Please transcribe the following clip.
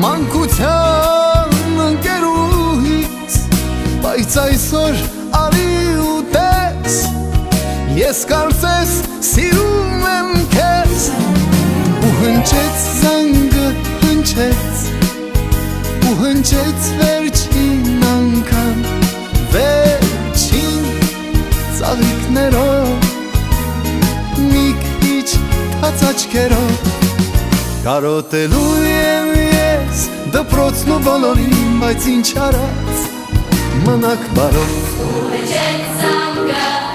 մանկության ընկերուհիս, բայց այսօր արի ու տես, ես կարծես սիրում եմ քեզ։ Ու հնչեց զանգը, հնչեց, ու հնչեց վերջին անգամ, վերջին ծաղիկներով, մի քիչ թաց աչքերով։ Կարոտելու եմ ես դպրոցն ու բոլորին, բայց ինչ արած, մնաք բարով։ Ու հնչեց զանգը